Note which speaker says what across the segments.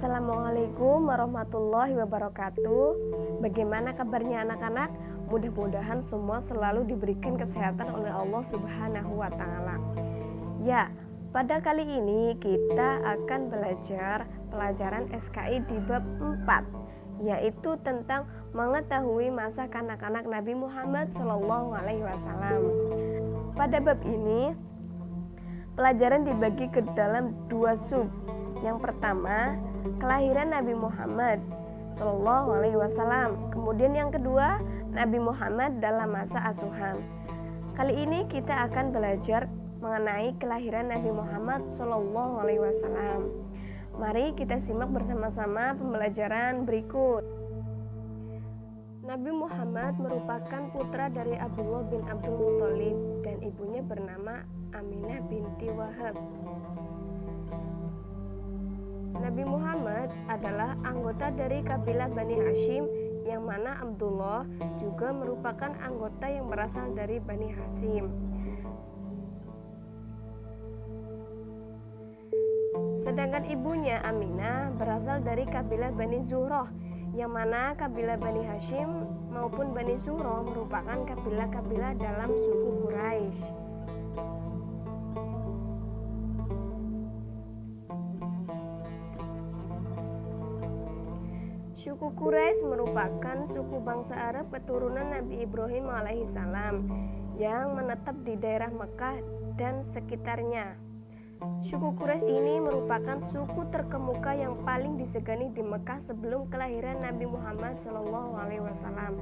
Speaker 1: Assalamualaikum warahmatullahi wabarakatuh. Bagaimana kabarnya anak-anak? Mudah-mudahan semua selalu diberikan kesehatan oleh Allah Subhanahu wa Ta'ala. Ya, pada kali ini kita akan belajar pelajaran SKI di bab 4, yaitu tentang mengetahui masa kanak-kanak Nabi Muhammad SAW. Pada bab ini, pelajaran dibagi ke dalam dua sub. Yang pertama, kelahiran Nabi Muhammad SAW. Kemudian yang kedua, Nabi Muhammad dalam masa asuhan. Kali ini kita akan belajar mengenai kelahiran Nabi Muhammad SAW. Mari kita simak bersama-sama pembelajaran berikut. Nabi Muhammad merupakan putra dari Abdullah bin Abdul Muthalib dan ibunya bernama Aminah binti Wahab. Nabi Muhammad adalah anggota dari kabilah Bani Hashim, yang mana Abdullah juga merupakan anggota yang berasal dari Bani Hashim. Sedangkan ibunya Aminah berasal dari kabilah Bani Zuhroh, yang mana kabilah Bani Hashim maupun Bani Zuhroh merupakan kabilah-kabilah dalam suku Quraisy. Suku Quraisy merupakan suku bangsa Arab keturunan Nabi Ibrahim alaihissalam yang menetap di daerah Mekah dan sekitarnya. Suku Quraisy ini merupakan suku terkemuka yang paling disegani di Mekah sebelum kelahiran Nabi Muhammad SAW.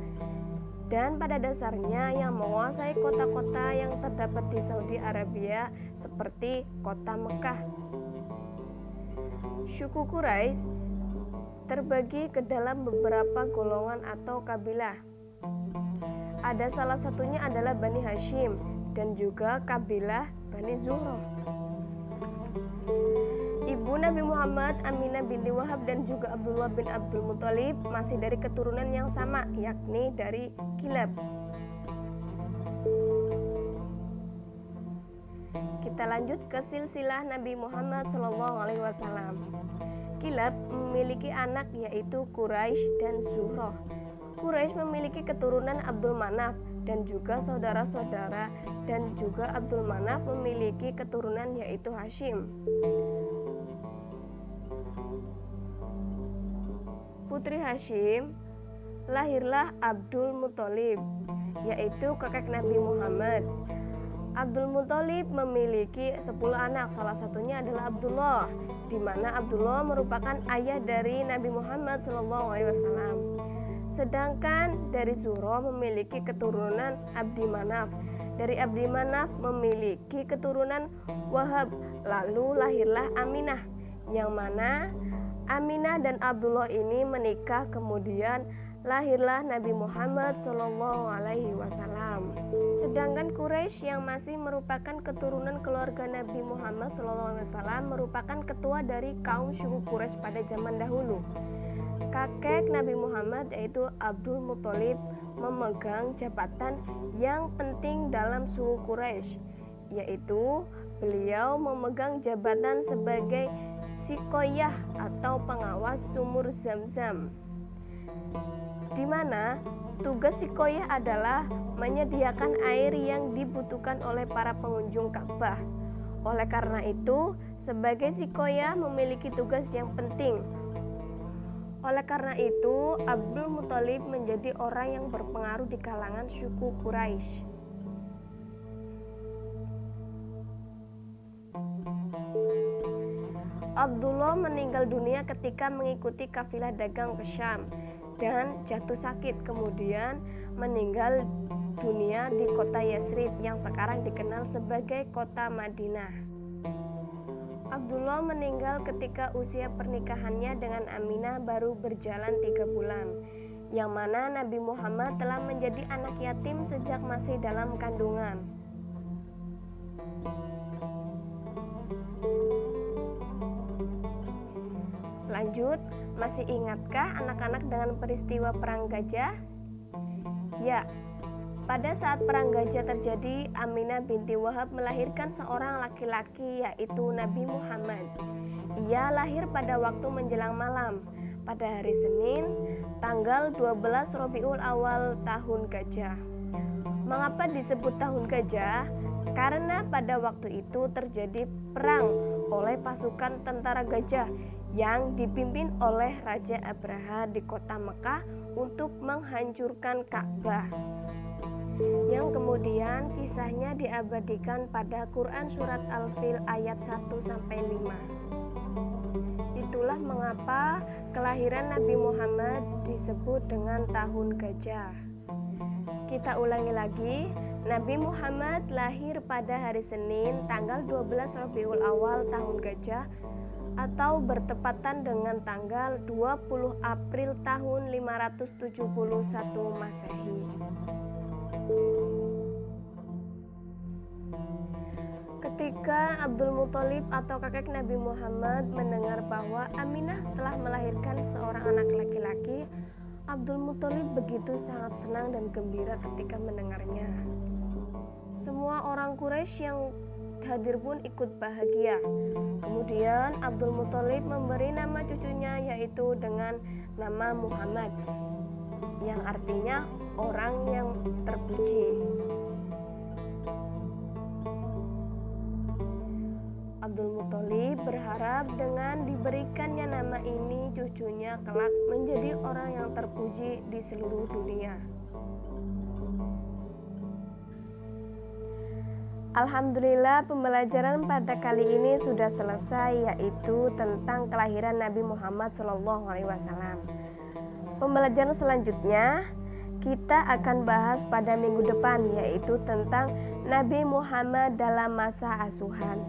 Speaker 1: Dan pada dasarnya yang menguasai kota-kota yang terdapat di Saudi Arabia seperti kota Mekah. Suku Quraisy terbagi ke dalam beberapa golongan atau kabilah. Ada salah satunya adalah Bani Hashim dan juga kabilah Bani Zuhroh. Ibu Nabi Muhammad, Aminah binti Wahab dan juga Abdullah bin Abdul Muthalib masih dari keturunan yang sama, yakni dari Kilab. Kita lanjut ke silsilah Nabi Muhammad SAW. Kilab memiliki anak yaitu Quraisy dan Zuhroh. Quraisy memiliki keturunan Abdul Manaf dan juga saudara-saudara, dan juga Abdul Manaf memiliki keturunan yaitu Hashim. Putri Hashim lahirlah Abdul Muthalib, yaitu kakek Nabi Muhammad. Abdul Muthalib memiliki 10 anak, salah satunya adalah Abdullah, di mana Abdullah merupakan ayah dari Nabi Muhammad SAW. Sedangkan dari Zuhroh memiliki keturunan Abdi Manaf. Dari Abdi Manaf memiliki keturunan Wahab. Lalu lahirlah Aminah, yang mana Aminah dan Abdullah ini menikah, kemudian lahirlah Nabi Muhammad SAW. Sedangkan Quraisy yang masih merupakan keturunan keluarga Nabi Muhammad SAW merupakan ketua dari kaum suku Quraisy pada zaman dahulu. Kakek Nabi Muhammad yaitu Abdul Muthalib memegang jabatan yang penting dalam suku Quraisy, yaitu beliau memegang jabatan sebagai Sikoyah atau pengawas sumur Zam-Zam, di mana tugas Sikoyah adalah menyediakan air yang dibutuhkan oleh para pengunjung Ka'bah. Oleh karena itu, sebagai Sikoyah memiliki tugas yang penting. Oleh karena itu, Abdul Muthalib menjadi orang yang berpengaruh di kalangan suku Quraisy. Abdullah meninggal dunia ketika mengikuti kafilah dagang ke Syam dan jatuh sakit, kemudian meninggal dunia di kota Yasrib yang sekarang dikenal sebagai kota Madinah. Abdullah meninggal ketika usia pernikahannya dengan Aminah baru berjalan 3 bulan, yang mana Nabi Muhammad telah menjadi anak yatim sejak masih dalam kandungan. Lanjut, masih ingatkah anak-anak dengan peristiwa Perang Gajah? Ya, pada saat Perang Gajah terjadi, Aminah binti Wahab melahirkan seorang laki-laki yaitu Nabi Muhammad. Ia lahir pada waktu menjelang malam, pada hari Senin, tanggal 12 Rabiul Awal tahun Gajah. Mengapa disebut tahun Gajah? Karena pada waktu itu terjadi perang oleh pasukan tentara gajah yang dipimpin oleh Raja Abraha di kota Mekah untuk menghancurkan Ka'bah, yang kemudian kisahnya diabadikan pada Quran Surat Al-Fil ayat 1-5. Itulah mengapa kelahiran Nabi Muhammad disebut dengan tahun gajah. Kita ulangi lagi, Nabi Muhammad lahir pada hari Senin tanggal 12 Rabiul Awal tahun gajah atau bertepatan dengan tanggal 20 April tahun 571 Masehi. Ketika Abdul Muthalib atau kakek Nabi Muhammad mendengar bahwa Aminah telah melahirkan seorang anak laki-laki, Abdul Muthalib begitu sangat senang dan gembira ketika mendengarnya. Semua orang Quraisy yang hadir pun ikut bahagia. Kemudian Abdul Muthalib memberi nama cucunya yaitu dengan nama Muhammad, yang artinya orang yang terpuji. Abdul Muthalib berharap dengan diberikannya nama ini cucunya kelak menjadi orang yang terpuji di seluruh dunia. Alhamdulillah, pembelajaran pada kali ini sudah selesai, yaitu tentang kelahiran Nabi Muhammad SAW. Pembelajaran selanjutnya kita akan bahas pada minggu depan, yaitu tentang Nabi Muhammad dalam masa asuhan.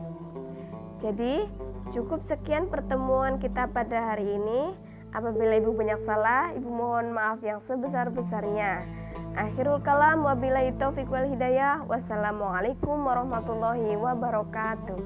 Speaker 1: Jadi cukup sekian pertemuan kita pada hari ini. Apabila ibu banyak salah, ibu mohon maaf yang sebesar-besarnya. Akhirul kalam, wabillahi taufiq wal hidayah. Wassalamualaikum warahmatullahi wabarakatuh.